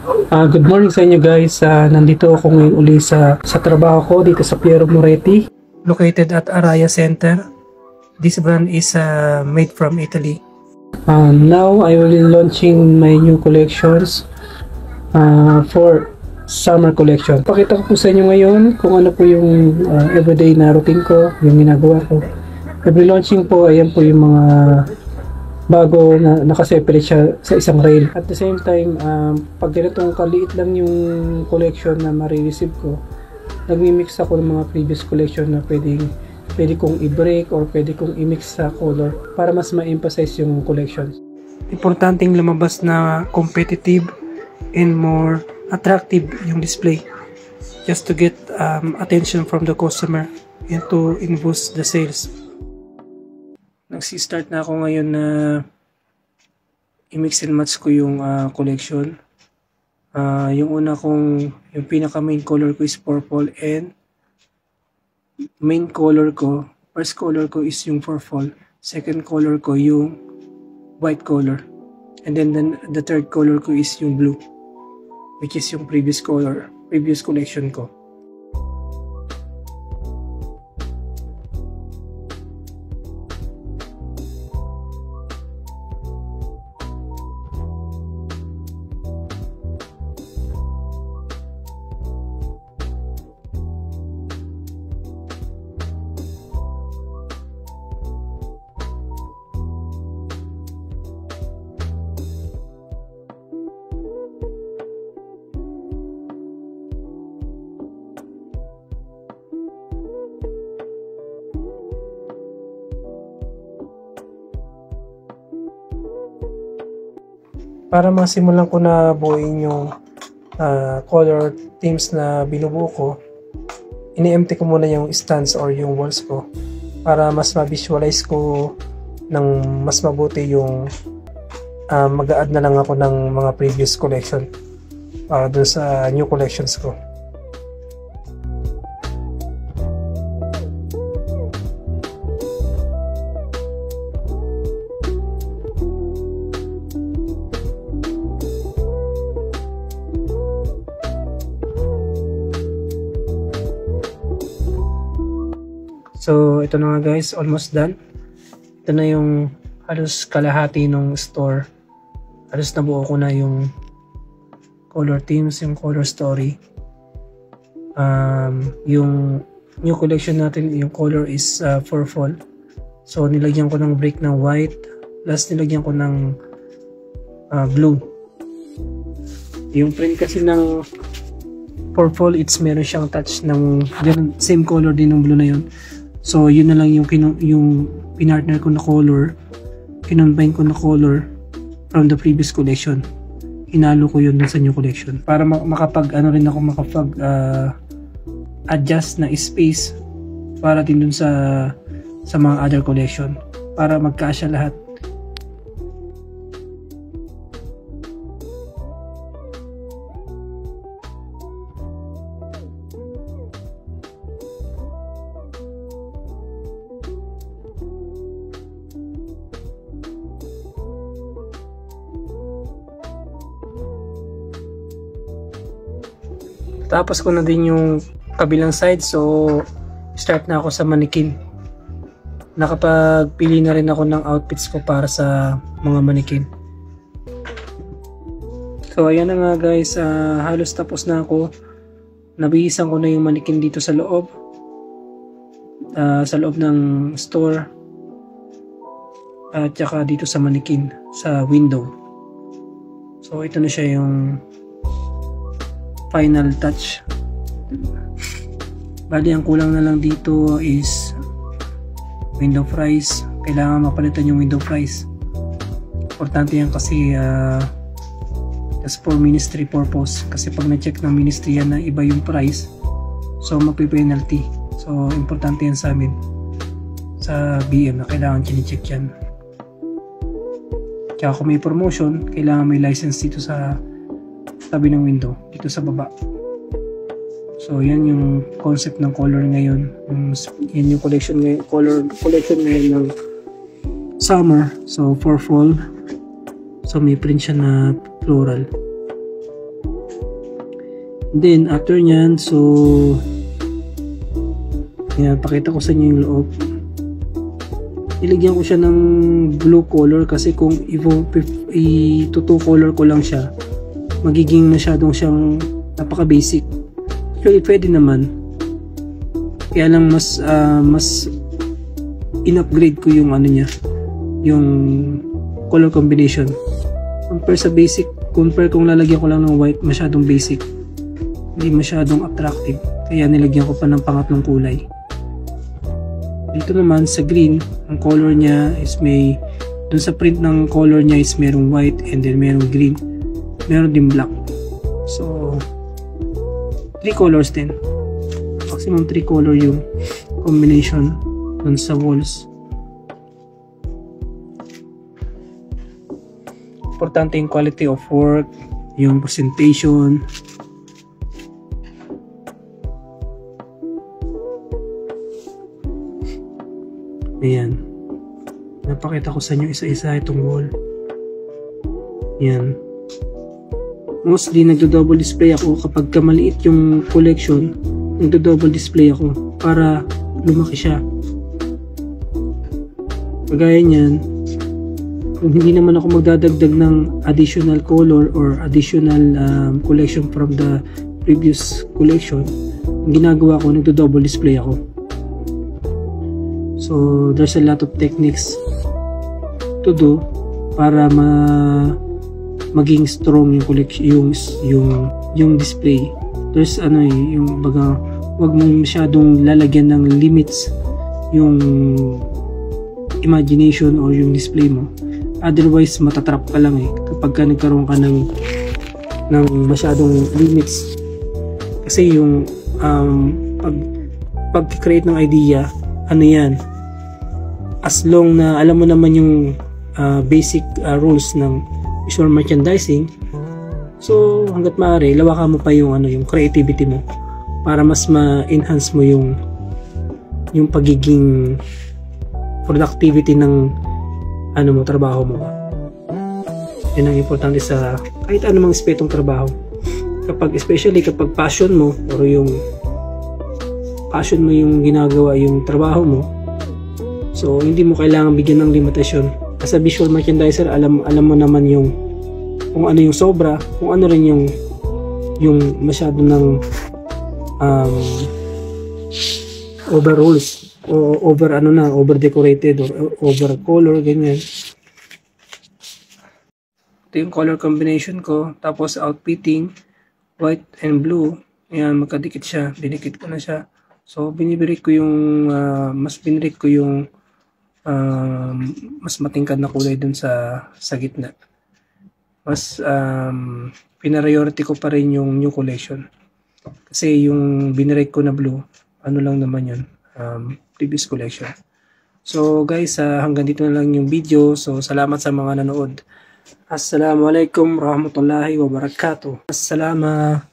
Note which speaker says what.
Speaker 1: Good morning sa inyo guys. Nandito ako ngayon uli sa trabaho ko dito sa Piero Moretti, located at Araya Center. This brand is made from Italy. Now I will be launching my new collections for summer collection. Pakita ko po sa inyo ngayon kung ano po yung everyday na routine ko, yung ginagawa ko. Every launching po, ayan po yung mga bago na nakaseparate siya sa isang rail. At the same time, pag ganitong kaliit lang yung collection na marireceive ko, nagmi-mix ako ng mga previous collection na pwede kong i-break or pwede kong i-mix sa color para mas ma-emphasize yung collection. Importanteng lumabas na competitive and more attractive yung display just to get attention from the customer and to boost the sales. Nagsi-start na ako ngayon na i-mix and match ko yung collection. Yung una kong, yung pinaka main color ko is purple, and main color ko, first color ko is yung purple, second color ko yung white color, and then the third color ko is yung blue, which is yung previous collection ko. Para masimulan ko na buuin yung color themes na binubuo ko, ini-empty ko muna yung stands or yung walls ko para mas ma-visualize ko ng mas mabuti yung mag-a-add na lang ako ng mga previous collection para dun sa new collections ko. So, ito na nga guys, almost done. Ito na yung halos kalahati ng store. Halos nabuo ko na yung color themes, yung color story. Yung new collection natin, yung color is for fall. So, nilagyan ko ng break ng white, plus nilagyan ko ng blue. Yung print kasi ng for fall, meron siyang touch ng same color din ng blue na yun. So, yun na lang yung pinartner ko na color, kinonbine ko na color from the previous collection. Hinalo ko yun dun sa new collection para makapag adjust na space para din dun sa mga other collection para magkasya lahat. Tapos ko na din yung kabilang side, so start na ako sa mannequin. Nakapagpili na rin ako ng outfits ko para sa mga mannequin. So ayan na nga guys, halos tapos na ako. Nabihisan ko na yung mannequin dito sa loob ng store at saka dito sa mannequin sa window. So ito na siya yung final touch. Bali ang kulang na lang dito is window fries. Kailangan mapalitan yung window fries. Importante yan kasi just for ministry purpose. Kasi pag na-check ng ministry yan na iba yung price, so magpe-penalty. So importante yan sa amin sa BM na kailangan chine-check yan. Kaya kung may promotion, kailangan may license dito sa tabi ng window, dito sa baba. So yan yung concept ng color ngayon. Yan yung collection ngayon, collection ngayon ng summer. So for fall, so may print siya na floral. Then after nyan, so yan, pakita ko sa inyo yung loob. Ilagyan ko siya ng blue color kasi kung i-two color ko lang siya, magiging masyadong siyang napaka basic. Actually pwede naman, kaya lang mas in-upgrade ko yung ano niya, yung color combination compare sa basic. Compare kung lalagyan ko lang ng white, masyadong basic, hindi masyadong attractive, kaya nilagyan ko pa ng pangatlong kulay. Dito naman sa green, ang color niya is may, dun sa print ng color niya is merong white and then merong green, meron din black. So 3 colors din, maximum 3 color yung combination dun sa walls. Importante yung quality of work, yung presentation. Ayan, napakita ko sa inyo isa-isa itong wall. Ayan, mostly nagdo-double display ako kapag maliit yung collection, nagdo-double display ako para lumaki siya. Kagaya niyan, kung hindi naman ako magdadagdag ng additional color or additional collection from the previous collection, ang ginagawa ko, nagdo-double display ako. So there's a lot of techniques to do para maging strong yung collection, yung display. There's yung baga, wag mo masyadong lalagyan ng limits yung imagination or yung display mo. Otherwise matatrap ka lang kapag ka nagkaroon ka ng masyadong limits. Kasi yung pag-create ng idea, ano yan, as long na alam mo naman yung basic rules ng visual merchandising, so hanggat maaari lawakan mo pa yung yung creativity mo para mas ma-enhance mo yung pagiging productivity ng mo, trabaho mo. Yan ang importante sa kahit anumang espetong trabaho. Especially kapag passion mo or yung ginagawa yung trabaho mo, so hindi mo kailangan bigyan ng limitasyon. As a visual merchandiser, alam mo naman kung ano yung sobra, kung ano rin yung masyado ng over rules o over decorated or over color, ganyan. Ito yung color combination ko, tapos outfitting white and blue. Ayan, magkadikit siya, dinikit ko na siya. So binibirik ko yung mas matingkad na kulay dun sa gitna. Mas pinariority ko pa rin yung new collection. Kasi yung binirek ko na blue, lang naman yun, previous collection. So guys, hanggang dito na lang yung video. So salamat sa mga nanood. Assalamualaikum warahmatullahi wabarakatuh. Assalamu